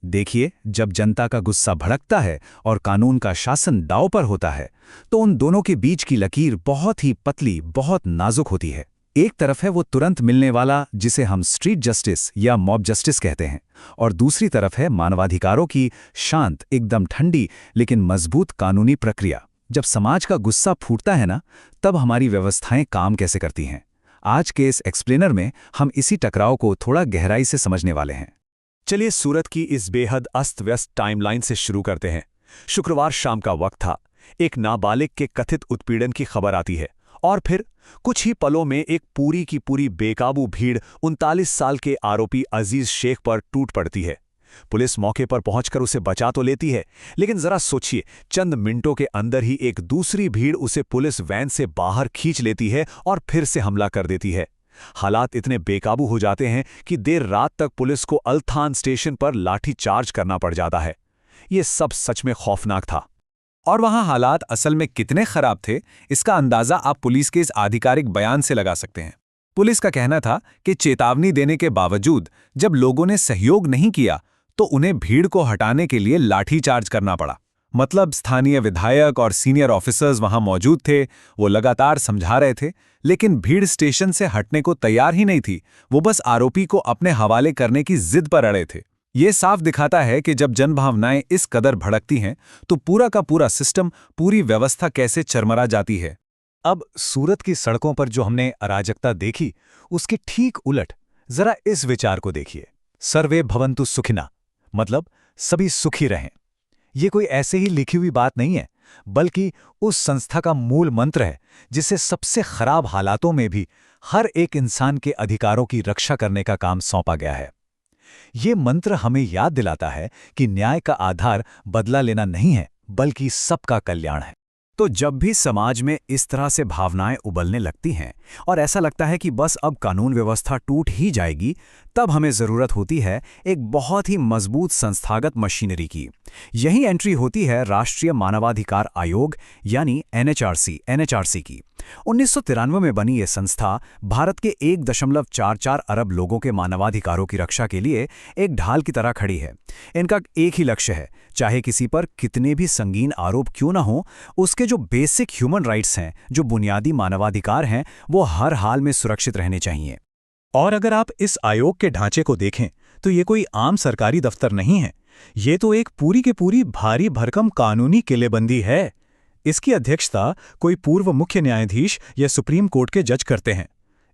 देखिए, जब जनता का गुस्सा भड़कता है और कानून का शासन दांव पर होता है, तो उन दोनों के बीच की लकीर बहुत ही पतली, बहुत नाजुक होती है। एक तरफ है वो तुरंत मिलने वाला, जिसे हम स्ट्रीट जस्टिस या मॉब जस्टिस कहते हैं, और दूसरी तरफ है मानवाधिकारों की शांत, एकदम ठंडी लेकिन मजबूत कानूनी प्रक्रिया। जब समाज का गुस्सा फूटता है ना, तब हमारी व्यवस्थाएं काम कैसे करती हैं। आज के इस एक्सप्लेनर में हम इसी टकराव को थोड़ा गहराई से समझने वाले हैं। चलिए सूरत की इस बेहद अस्त-व्यस्त टाइमलाइन से शुरू करते हैं। शुक्रवार शाम का वक्त था। एक नाबालिग के कथित उत्पीड़न की खबर आती है और फिर कुछ ही पलों में एक पूरी की पूरी बेकाबू भीड़ 39 साल के आरोपी अजीज शेख पर टूट पड़ती है। पुलिस मौके पर पहुंचकर उसे बचा तो लेती है, लेकिन जरा सोचिए, चंद मिनटों के अंदर ही एक दूसरी भीड़ उसे पुलिस वैन से बाहर खींच लेती है और फिर से हमला कर देती है। हालात इतने बेकाबू हो जाते हैं कि देर रात तक पुलिस को अल्थान स्टेशन पर लाठी चार्ज करना पड़ जाता है। ये सब सच में खौफनाक था। और वहां हालात असल में कितने खराब थे, इसका अंदाजा आप पुलिस के इस आधिकारिक बयान से लगा सकते हैं। पुलिस का कहना था कि चेतावनी देने के बावजूद जब लोगों ने सहयोग नहीं किया, तो उन्हें भीड़ को हटाने के लिए लाठीचार्ज करना पड़ा। मतलब स्थानीय विधायक और सीनियर ऑफिसर्स वहां मौजूद थे, वो लगातार समझा रहे थे, लेकिन भीड़ स्टेशन से हटने को तैयार ही नहीं थी। वो बस आरोपी को अपने हवाले करने की जिद पर अड़े थे। ये साफ दिखाता है कि जब जनभावनाएं इस कदर भड़कती हैं, तो पूरा का पूरा सिस्टम, पूरी व्यवस्था कैसे चरमरा जाती है। अब सूरत की सड़कों पर जो हमने अराजकता देखी, उसके ठीक उलट जरा इस विचार को देखिए। सर्वे भवन्तु सुखिना, मतलब सभी सुखी रहें। ये कोई ऐसे ही लिखी हुई बात नहीं है, बल्कि उस संस्था का मूल मंत्र है जिसे सबसे खराब हालातों में भी हर एक इंसान के अधिकारों की रक्षा करने का काम सौंपा गया है। ये मंत्र हमें याद दिलाता है कि न्याय का आधार बदला लेना नहीं है, बल्कि सबका कल्याण है। तो जब भी समाज में इस तरह से भावनाएं उबलने लगती हैं और ऐसा लगता है कि बस अब कानून व्यवस्था टूट ही जाएगी, तब हमें ज़रूरत होती है एक बहुत ही मजबूत संस्थागत मशीनरी की। यही एंट्री होती है राष्ट्रीय मानवाधिकार आयोग यानी एनएचआरसी की। 1993 में बनी ये संस्था भारत के 1.44 अरब लोगों के मानवाधिकारों की रक्षा के लिए एक ढाल की तरह खड़ी है। इनका एक ही लक्ष्य है, चाहे किसी पर कितने भी संगीन आरोप क्यों ना हो, उसके जो बेसिक ह्यूमन राइट्स हैं, जो बुनियादी मानवाधिकार हैं, वो हर हाल में सुरक्षित रहने चाहिए। और अगर आप इस आयोग के ढांचे को देखें, तो ये कोई आम सरकारी दफ्तर नहीं है। ये तो एक पूरी की पूरी भारी भरकम कानूनी किलेबंदी है। इसकी अध्यक्षता कोई पूर्व मुख्य न्यायाधीश या सुप्रीम कोर्ट के जज करते हैं।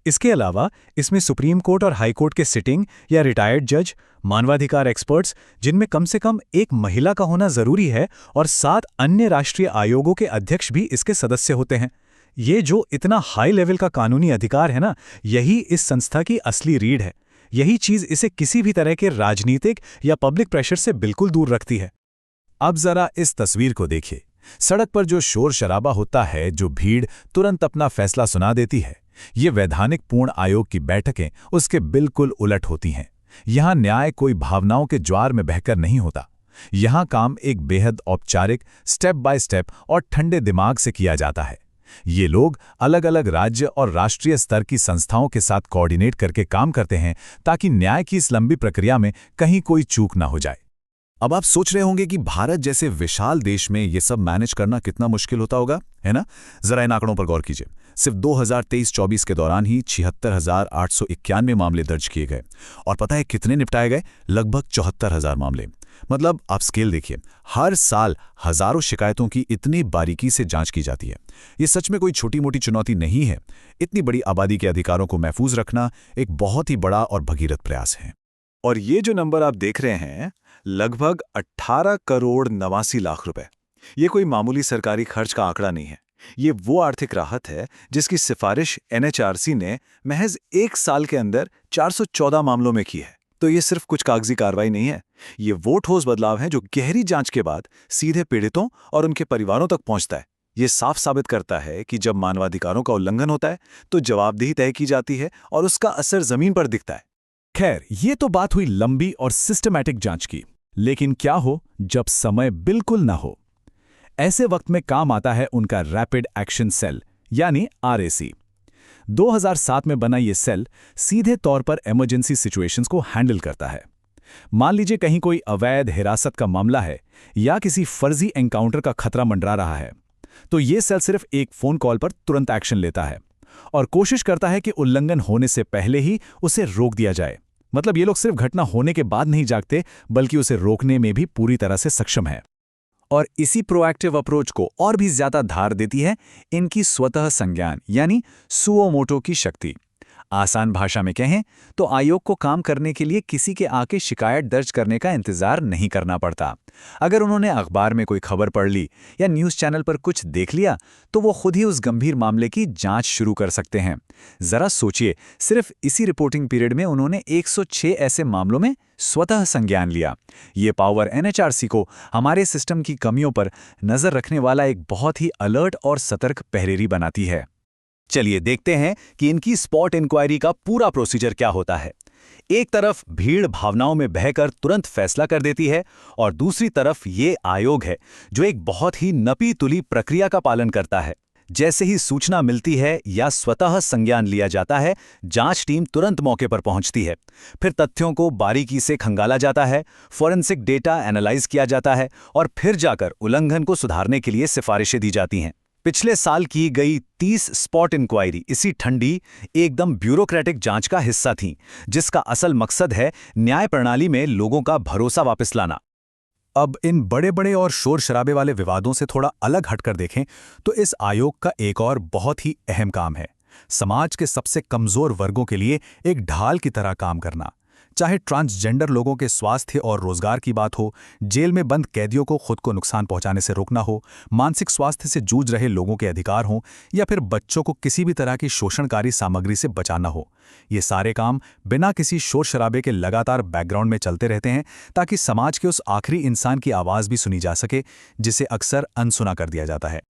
इसके अलावा इसमें सुप्रीम कोर्ट और हाई कोर्ट के सिटिंग या रिटायर्ड जज, मानवाधिकार एक्सपर्ट्स, जिनमें कम से कम एक महिला का होना जरूरी है, और 7 अन्य राष्ट्रीय आयोगों के अध्यक्ष भी इसके सदस्य होते हैं। ये जो इतना हाई लेवल का कानूनी अधिकार है ना, यही इस संस्था की असली रीढ़ है। यही चीज इसे किसी भी तरह के राजनीतिक या पब्लिक प्रेशर से बिल्कुल दूर रखती है। अब जरा इस तस्वीर को देखिए। सड़क पर जो शोर शराबा होता है, जो भीड़ तुरंत अपना फैसला सुना देती है, ये वैधानिक पूर्ण आयोग की बैठकें उसके बिल्कुल उलट होती हैं। यहाँ न्याय कोई भावनाओं के ज्वार में बहकर नहीं होता। यहाँ काम एक बेहद औपचारिक, स्टेप बाय स्टेप और ठंडे दिमाग से किया जाता है। ये लोग अलग अलग राज्य और राष्ट्रीय स्तर की संस्थाओं के साथ कोऑर्डिनेट करके काम करते हैं, ताकि न्याय की इस लंबी प्रक्रिया में कहीं कोई चूक ना हो जाए। अब आप सोच रहे होंगे कि भारत जैसे विशाल देश में ये सब मैनेज करना कितना मुश्किल होता होगा, है ना? जरा इन आंकड़ों पर गौर कीजिए। सिर्फ 2023-24 के दौरान ही 76,891 मामले दर्ज किए गए, और पता है कितने निपटाए गए? लगभग 74,000 मामले। मतलब आप स्केल देखिए, हर साल हजारों शिकायतों की इतनी बारीकी से जांच की जाती है। ये सच में कोई छोटी मोटी चुनौती नहीं है। इतनी बड़ी आबादी के अधिकारों को महफूज रखना एक बहुत ही बड़ा और भगीरथ प्रयास है। और ये जो नंबर आप देख रहे हैं, लगभग 18 करोड़ 89 लाख रुपए, ये कोई मामूली सरकारी खर्च का आंकड़ा नहीं है। ये वो आर्थिक राहत है जिसकी सिफारिश एनएचआरसी ने महज 1 साल के अंदर 414 मामलों में की है। तो ये सिर्फ कुछ कागजी कार्रवाई नहीं है, ये वो ठोस बदलाव है जो गहरी जांच के बाद सीधे पीड़ितों और उनके परिवारों तक पहुंचता है। ये साफ साबित करता है कि जब मानवाधिकारों का उल्लंघन होता है, तो जवाबदेही तय की जाती है और उसका असर जमीन पर दिखता है। खैर, ये तो बात हुई लंबी और सिस्टमैटिक जांच की, लेकिन क्या हो जब समय बिल्कुल ना हो? ऐसे वक्त में काम आता है उनका रैपिड एक्शन सेल यानी आरएसी। 2007 में बना ये सेल सीधे तौर पर इमरजेंसी सिचुएशंस को हैंडल करता है। मान लीजिए कहीं कोई अवैध हिरासत का मामला है या किसी फर्जी एनकाउंटर का खतरा मंडरा रहा है, तो ये सेल सिर्फ एक फोन कॉल पर तुरंत एक्शन लेता है और कोशिश करता है कि उल्लंघन होने से पहले ही उसे रोक दिया जाए। मतलब ये लोग सिर्फ घटना होने के बाद नहीं जागते, बल्कि उसे रोकने में भी पूरी तरह से सक्षम है। और इसी प्रोएक्टिव अप्रोच को और भी ज्यादा धार देती है इनकी स्वतः संज्ञान यानी सुओ मोटो की शक्ति। आसान भाषा में कहें तो आयोग को काम करने के लिए किसी के आके शिकायत दर्ज करने का इंतजार नहीं करना पड़ता। अगर उन्होंने अखबार में कोई खबर पढ़ ली या न्यूज़ चैनल पर कुछ देख लिया तो वो खुद ही उस गंभीर मामले की जांच शुरू कर सकते हैं। जरा सोचिए, सिर्फ इसी रिपोर्टिंग पीरियड में उन्होंने 106 ऐसे मामलों में स्वतः संज्ञान लिया। ये पावर एनएचआरसी को हमारे सिस्टम की कमियों पर नजर रखने वाला एक बहुत ही अलर्ट और सतर्क पहरेरी बनाती है। चलिए देखते हैं कि इनकी स्पॉट इंक्वायरी का पूरा प्रोसीजर क्या होता है। एक तरफ भीड़ भावनाओं में बहकर तुरंत फैसला कर देती है और दूसरी तरफ ये आयोग है जो एक बहुत ही नपी तुली प्रक्रिया का पालन करता है। जैसे ही सूचना मिलती है या स्वतः संज्ञान लिया जाता है, जांच टीम तुरंत मौके पर पहुंचती है। फिर तथ्यों को बारीकी से खंगाला जाता है, फॉरेंसिक डेटा एनालाइज किया जाता है और फिर जाकर उल्लंघन को सुधारने के लिए सिफारिशें दी जाती हैं। पिछले साल की गई 30 स्पॉट इंक्वायरी इसी ठंडी एकदम ब्यूरोक्रेटिक जांच का हिस्सा थी, जिसका असल मकसद है न्याय प्रणाली में लोगों का भरोसा वापस लाना। अब इन बड़े बड़े और शोर शराबे वाले विवादों से थोड़ा अलग हटकर देखें तो इस आयोग का एक और बहुत ही अहम काम है समाज के सबसे कमजोर वर्गों के लिए एक ढाल की तरह काम करना। चाहे ट्रांसजेंडर लोगों के स्वास्थ्य और रोजगार की बात हो, जेल में बंद कैदियों को खुद को नुकसान पहुंचाने से रोकना हो, मानसिक स्वास्थ्य से जूझ रहे लोगों के अधिकार हों या फिर बच्चों को किसी भी तरह की शोषणकारी सामग्री से बचाना हो, ये सारे काम बिना किसी शोर शराबे के लगातार बैकग्राउंड में चलते रहते हैं ताकि समाज के उस आखिरी इंसान की आवाज़ भी सुनी जा सके जिसे अक्सर अनसुना कर दिया जाता है।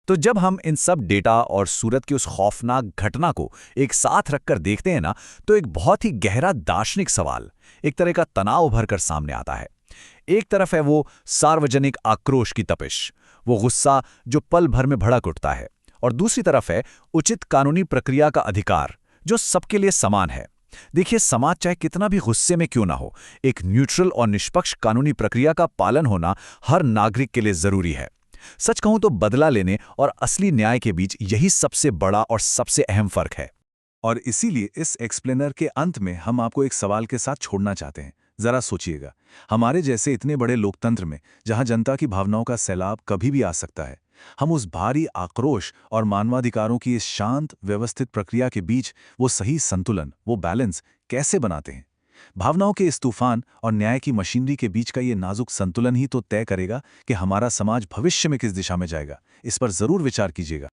तो जब हम इन सब डेटा और सूरत की उस खौफनाक घटना को एक साथ रखकर देखते हैं ना, तो एक बहुत ही गहरा दार्शनिक सवाल, एक तरह का तनाव उभर कर सामने आता है। एक तरफ है वो सार्वजनिक आक्रोश की तपिश, वो गुस्सा जो पल भर में भड़क उठता है, और दूसरी तरफ है उचित कानूनी प्रक्रिया का अधिकार जो सबके लिए समान है। देखिए, समाज चाहे कितना भी गुस्से में क्यों ना हो, एक न्यूट्रल और निष्पक्ष कानूनी प्रक्रिया का पालन होना हर नागरिक के लिए जरूरी है। सच कहूं तो बदला लेने और असली न्याय के बीच यही सबसे बड़ा और सबसे अहम फर्क है। और इसीलिए इस एक्सप्लेनर के अंत में हम आपको एक सवाल के साथ छोड़ना चाहते हैं। जरा सोचिएगा, हमारे जैसे इतने बड़े लोकतंत्र में जहां जनता की भावनाओं का सैलाब कभी भी आ सकता है, हम उस भारी आक्रोश और मानवाधिकारों की इस शांत व्यवस्थित प्रक्रिया के बीच वो सही संतुलन, वो बैलेंस कैसे बनाते हैं? भावनाओं के इस तूफान और न्याय की मशीनरी के बीच का ये नाजुक संतुलन ही तो तय करेगा कि हमारा समाज भविष्य में किस दिशा में जाएगा। इस पर जरूर विचार कीजिएगा।